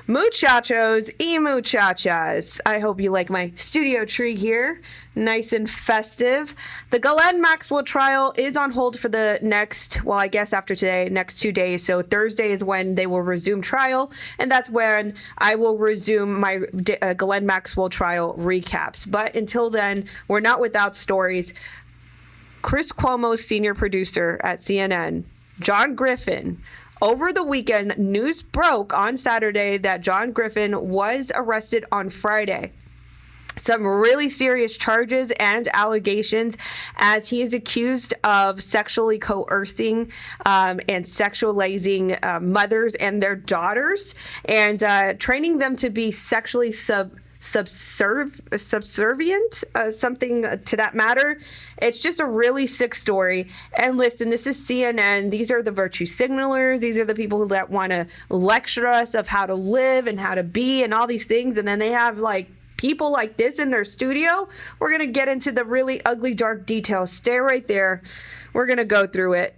Muchachos y muchachas, I hope you like my studio tree here. Nice and festive. The Ghislaine Maxwell trial is on hold for the next, well, I guess after today, next 2 days. So Thursday is when they will resume trial, and that's when I will resume my Ghislaine Maxwell trial recaps. But until then, we're not without stories. Chris Cuomo's senior producer at CNN, John Griffin, over the weekend, news broke on Saturday that John Griffin was arrested on Friday. Some really serious charges and allegations as he is accused of sexually coercing and sexualizing mothers and their daughters and training them to be sexually subservient, something to that matter. It's just a really sick story. And listen, this is CNN. These are the virtue signalers. These are the people that want to lecture us of how to live and how to be and all these things. And then they have like people like this in their studio. We're going to get into the really ugly, dark details. Stay right there. We're going to go through it.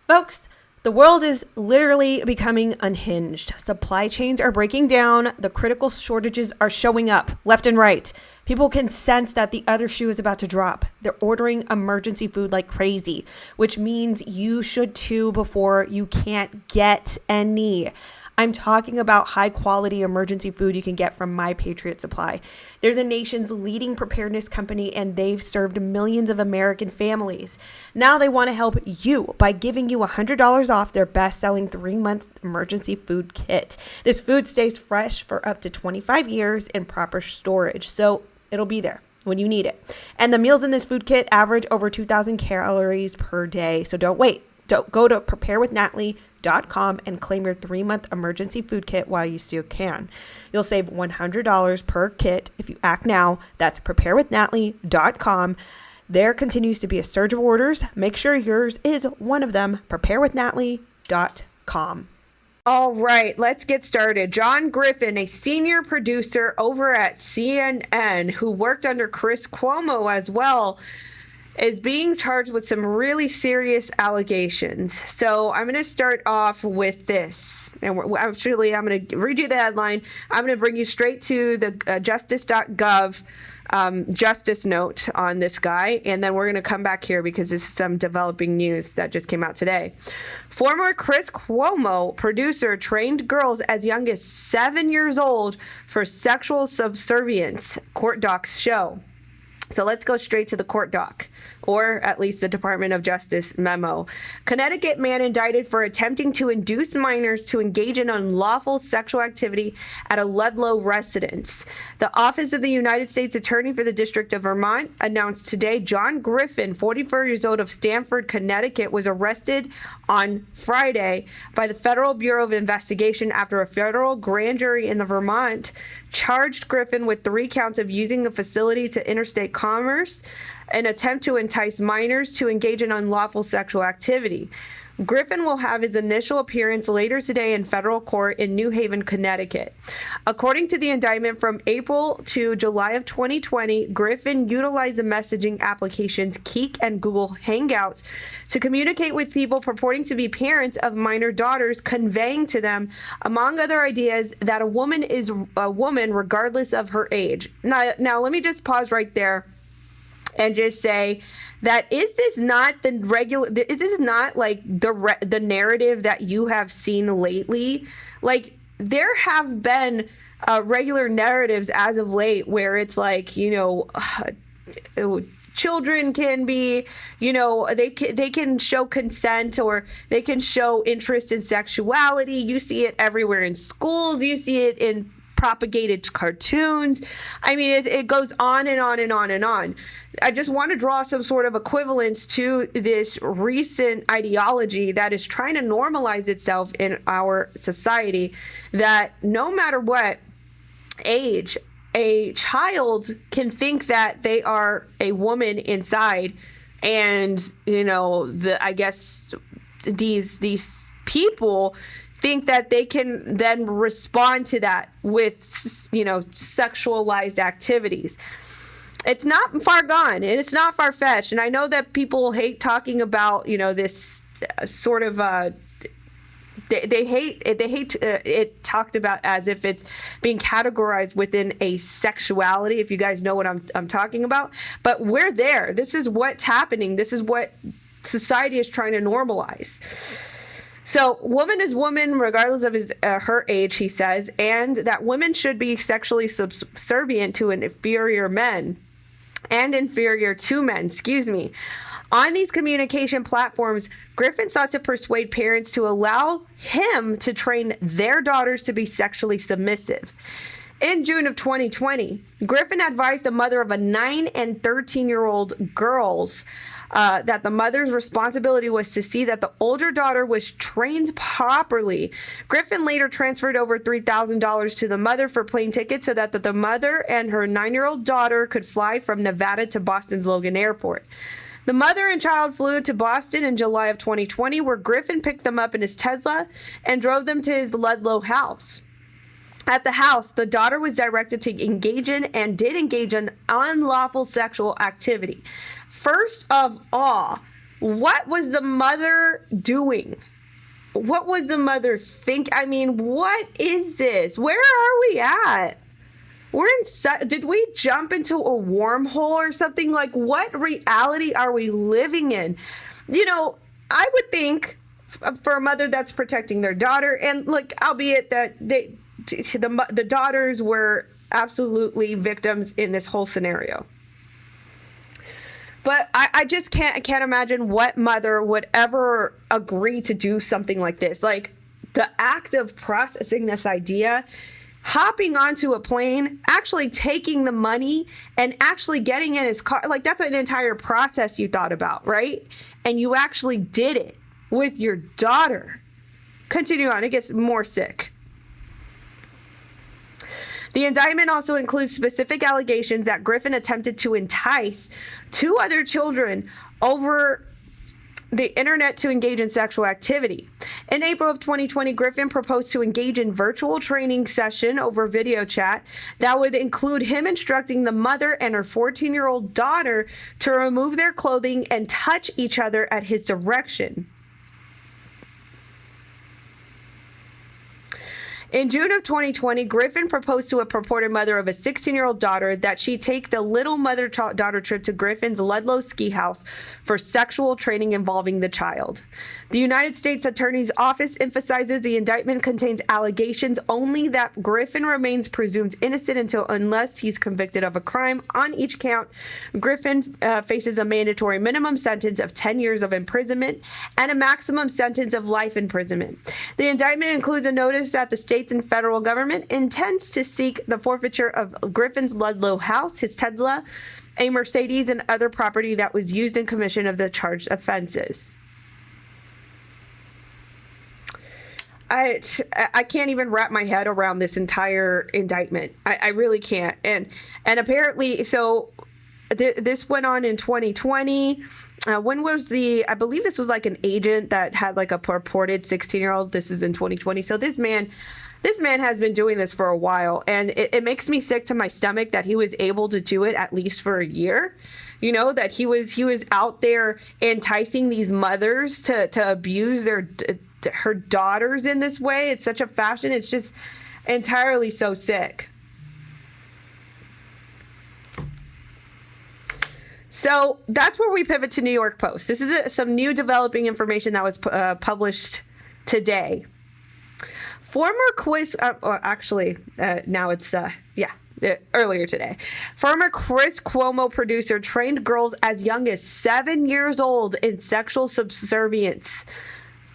Folks, the world is literally becoming unhinged. Supply chains are breaking down. The critical shortages are showing up left and right. People can sense that the other shoe is about to drop. They're ordering emergency food like crazy, which means you should too before you can't get any. I'm talking about high quality emergency food you can get from My Patriot Supply. They're the nation's leading preparedness company, and they've served millions of American families. Now they want to help you by giving you $100 off their best-selling 3-month emergency food kit. This food stays fresh for up to 25 years in proper storage, so it'll be there when you need it. And the meals in this food kit average over 2,000 calories per day, so don't wait. Go to preparewithnatly.com and claim your 3-month emergency food kit while you still can. You'll save $100 per kit if you act now. That's preparewithnatly.com. There continues to be a surge of orders. Make sure yours is one of them. preparewithnatly.com. All right, let's get started. John Griffin, a senior producer over at CNN who worked under Chris Cuomo as well, is being charged with some really serious allegations. So I'm going to start off with this. And I'm going to read you the headline. I'm going to bring you straight to the justice.gov justice note on this guy. And then we're going to come back here because this is some developing news that just came out today. Former Chris Cuomo producer trained girls as young as 7 years old for sexual subservience, court docs show. So let's go straight to the court doc, or at least the Department of Justice memo. Connecticut man indicted for attempting to induce minors to engage in unlawful sexual activity at a Ludlow residence. The Office of the United States Attorney for the District of Vermont announced today John Griffin, 44 years old, of Stamford, Connecticut, was arrested on Friday by the Federal Bureau of Investigation after a federal grand jury in the Vermont charged Griffin with 3 counts of using a facility to interstate commerce, an attempt to entice minors to engage in unlawful sexual activity. Griffin will have his initial appearance later today in federal court in New Haven, Connecticut. According to the indictment, from April to July of 2020, Griffin utilized the messaging applications Kik and Google Hangouts to communicate with people purporting to be parents of minor daughters, conveying to them, among other ideas, that a woman is a woman regardless of her age. Now let me just pause right there and just say that is this not the narrative that you have seen lately? Like, there have been regular narratives as of late where it's like, children can be, they can show consent, or they can show interest in sexuality. You see it everywhere in schools. You see it in propagated cartoons. I mean, it goes on and on and on and on. I just want to draw some sort of equivalence to this recent ideology that is trying to normalize itself in our society, that no matter what age, a child can think that they are a woman inside, and I guess these people think that they can then respond to that with sexualized activities. It's not far gone, and it's not far-fetched. And I know that people hate talking about, this sort of they hate it talked about as if it's being categorized within a sexuality, if you guys know what I'm talking about. But we're there. This is what's happening. This is what society is trying to normalize. So woman is woman regardless of her age, he says, and that women should be sexually subservient to inferior men and inferior to men, On these communication platforms, Griffin sought to persuade parents to allow him to train their daughters to be sexually submissive. In June of 2020, Griffin advised a mother of a 9 and 13-year-old girls that the mother's responsibility was to see that the older daughter was trained properly. Griffin later transferred over $3,000 to the mother for plane tickets so that the mother and her 9-year-old daughter could fly from Nevada to Boston's Logan Airport. The mother and child flew to Boston in July of 2020, where Griffin picked them up in his Tesla and drove them to his Ludlow house. At the house, the daughter was directed to engage in and did engage in unlawful sexual activity. First of all, what was the mother doing? What was the mother think? I mean, what is this? Where are we at? Did we jump into a wormhole or something? Like, what reality are we living in? I would think for a mother that's protecting their daughter, and look, albeit that the daughters were absolutely victims in this whole scenario. But I just can't imagine what mother would ever agree to do something like this. Like, the act of processing this idea, hopping onto a plane, actually taking the money and actually getting in his car, like, that's an entire process you thought about, right? And you actually did it with your daughter. Continue on, it gets more sick. The indictment also includes specific allegations that Griffin attempted to entice 2 other children over the internet to engage in sexual activity. In April of 2020, Griffin proposed to engage in virtual training session over video chat that would include him instructing the mother and her 14-year-old daughter to remove their clothing and touch each other at his direction. In June of 2020, Griffin proposed to a purported mother of a 16-year-old daughter that she take the little mother-daughter trip to Griffin's Ludlow ski house for sexual training involving the child. The United States Attorney's Office emphasizes the indictment contains allegations only that Griffin remains presumed innocent unless he's convicted of a crime. On each count, Griffin faces a mandatory minimum sentence of 10 years of imprisonment and a maximum sentence of life imprisonment. The indictment includes a notice that the states and federal government intends to seek the forfeiture of Griffin's Ludlow house, his Tesla, a Mercedes, and other property that was used in commission of the charged offenses. I can't even wrap my head around this entire indictment. I really can't. And apparently, so this went on in 2020. When was I believe this was like an agent that had like a purported 16-year-old. This is in 2020. So this man has been doing this for a while, and it makes me sick to my stomach that he was able to do it at least for a year. That he was out there enticing these mothers to abuse her daughters in this way. It's such a fashion. It's just entirely so sick. So that's where we pivot to New York Post. This is some new developing information that was published today. Earlier today. Former Chris Cuomo producer trained girls as young as 7 years old in sexual subservience,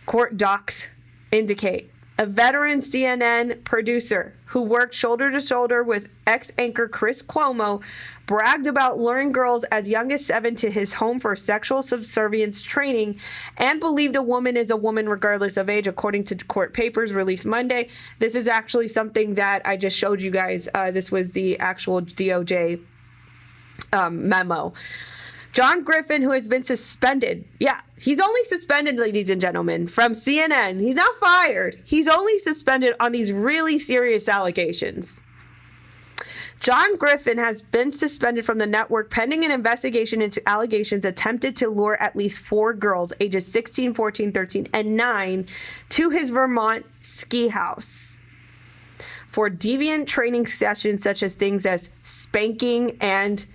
court docs indicate. A veteran CNN producer who worked shoulder to shoulder with ex-anchor Chris Cuomo bragged about luring girls as young as 7 to his home for sexual subservience training and believed a woman is a woman regardless of age, according to court papers released Monday. This is actually something that I just showed you guys. This was the actual DOJ memo. John Griffin, who has been suspended. Yeah, he's only suspended, ladies and gentlemen, from CNN. He's not fired. He's only suspended on these really serious allegations. John Griffin has been suspended from the network pending an investigation into allegations attempted to lure at least 4 girls, ages 16, 14, 13, and 9, to his Vermont ski house for deviant training sessions such as things as spanking and,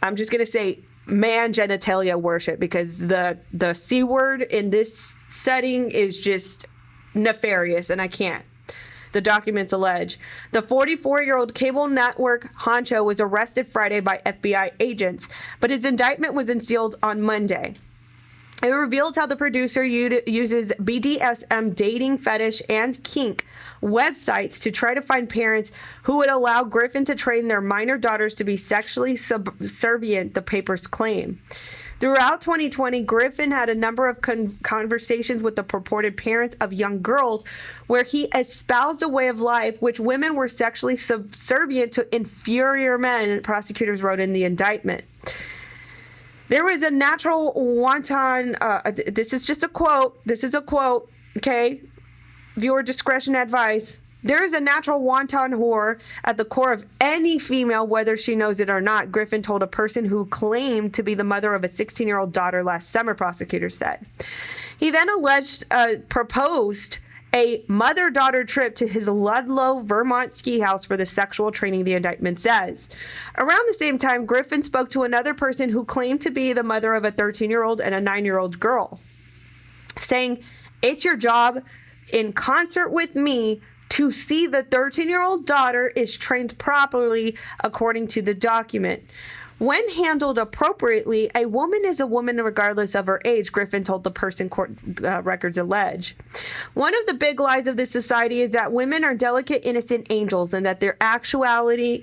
I'm just going to say, man genitalia worship, because the C word in this setting is just nefarious, and I can't. The documents allege. The 44-year-old cable network honcho was arrested Friday by FBI agents, but his indictment was unsealed on Monday. It reveals how the producer uses BDSM, dating, fetish, and kink websites to try to find parents who would allow Griffin to train their minor daughters to be sexually subservient, the papers claim. Throughout 2020, Griffin had a number of conversations with the purported parents of young girls where he espoused a way of life which women were sexually subservient to inferior men, prosecutors wrote in the indictment. There was a natural wanton, this is just a quote, okay? Viewer discretion advice. There is a natural wanton whore at the core of any female, whether she knows it or not, Griffin told a person who claimed to be the mother of a 16-year-old daughter last summer, prosecutors said. He then proposed a mother-daughter trip to his Ludlow, Vermont ski house for the sexual training, the indictment says. Around the same time, Griffin spoke to another person who claimed to be the mother of a 13-year-old and a 9-year-old girl, saying, "It's your job, in concert with me, to see the 13-year-old daughter is trained properly according to the document. When handled appropriately, a woman is a woman regardless of her age," Griffin told the person court records allege. One of the big lies of this society is that women are delicate, innocent angels and that their actuality,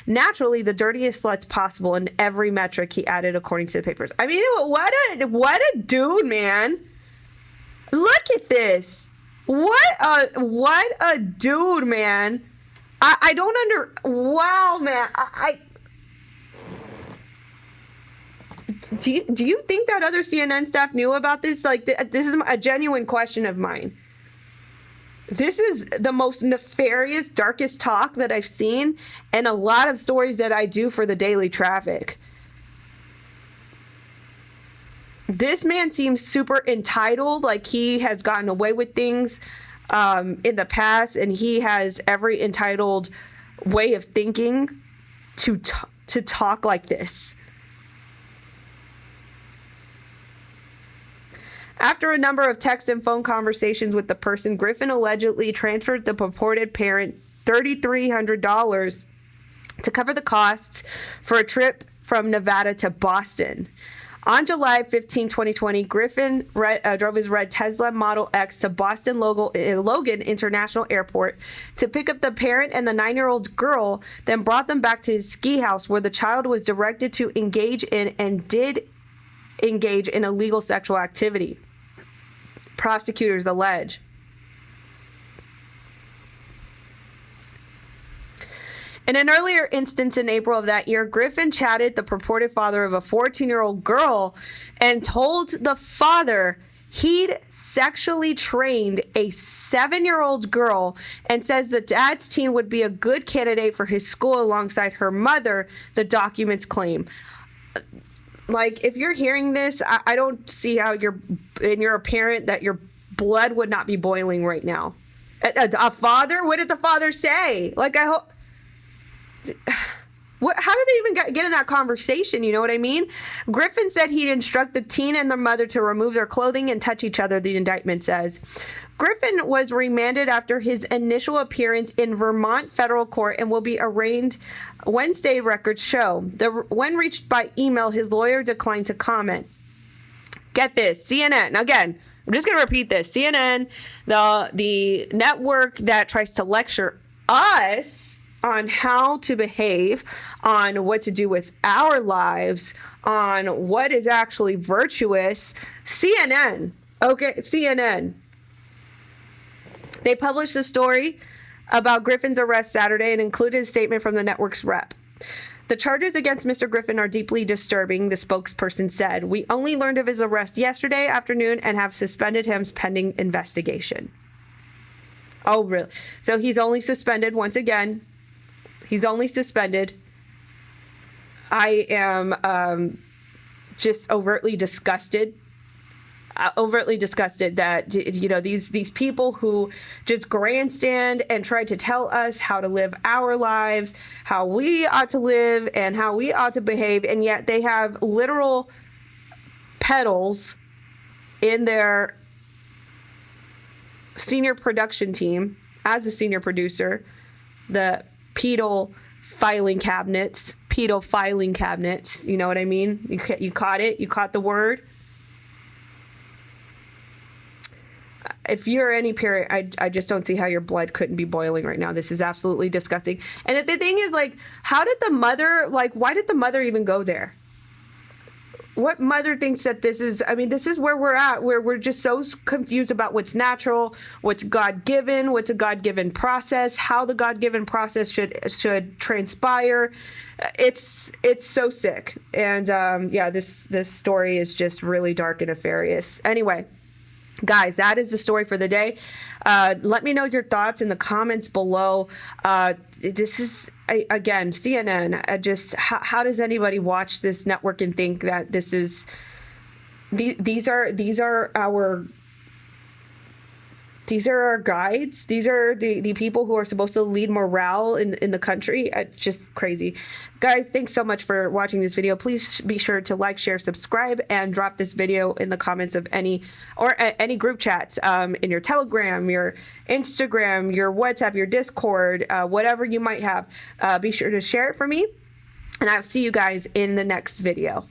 naturally the dirtiest sluts possible in every metric, he added, according to the papers. I mean, what a dude, man. Look at this. What a dude, man. I don't wow, man. Do you think that other CNN staff knew about this? Like, this is a genuine question of mine. This is the most nefarious, darkest talk that I've seen in a lot of stories that I do for the Daily TrafficK. This man seems super entitled, like he has gotten away with things in the past, and he has every entitled way of thinking to talk like this. After a number of text and phone conversations with the person, Griffin allegedly transferred the purported parent $3,300 to cover the costs for a trip from Nevada to Boston. On July 15, 2020, Griffin drove his red Tesla Model X to Boston Logan International Airport to pick up the parent and the 9-year-old girl, then brought them back to his ski house where the child was directed to engage in and did engage in illegal sexual activity, prosecutors allege. In an earlier instance in April of that year, Griffin chatted the purported father of a 14-year-old girl and told the father he'd sexually trained a 7-year-old girl and says the dad's teen would be a good candidate for his school alongside her mother, the documents claim. Like, if you're hearing this, I don't see how you're a parent that your blood would not be boiling right now. A father? What did the father say? Like, I hope... How did they even get in that conversation? You know what I mean? Griffin said he'd instruct the teen and their mother to remove their clothing and touch each other, the indictment says. Griffin was remanded after his initial appearance in Vermont federal court and will be arraigned Wednesday, records show. When reached by email, his lawyer declined to comment. Get this, CNN, again, I'm just going to repeat this. CNN, the network that tries to lecture us on how to behave, on what to do with our lives, on what is actually virtuous. CNN, okay, CNN. They published a story about Griffin's arrest Saturday and included a statement from the network's rep. The charges against Mr. Griffin are deeply disturbing, the spokesperson said. We only learned of his arrest yesterday afternoon and have suspended him pending investigation. Oh, really? So he's only suspended once again He's only suspended. I am just overtly disgusted that, you know, these people who just grandstand and try to tell us how to live our lives, how we ought to live and how we ought to behave, and yet they have literal pedals in their senior production team as a senior producer, the pedo filing cabinets, you know what I mean? You caught it? You caught the word? If you're any parent, I just don't see how your blood couldn't be boiling right now. This is absolutely disgusting. And the thing is, like, how did the mother, like, why did the mother even go there? What mother thinks that this is, I mean, this is where we're at, where we're just so confused about what's natural, what's God-given, what's a God-given process, how the God-given process should transpire. It's so sick. And yeah, this story is just really dark and nefarious. Anyway, guys, that is the story for the day. Let me know your thoughts in the comments below. This is, again, CNN. Just how does anybody watch this network and think that this is, these are our guides. These are the people who are supposed to lead morale in the country. Just crazy. Guys, thanks so much for watching this video. Please be sure to like, share, subscribe, and drop this video in the comments of any group chats, in your Telegram, your Instagram, your WhatsApp, your Discord, whatever you might have. Be sure to share it for me, and I'll see you guys in the next video.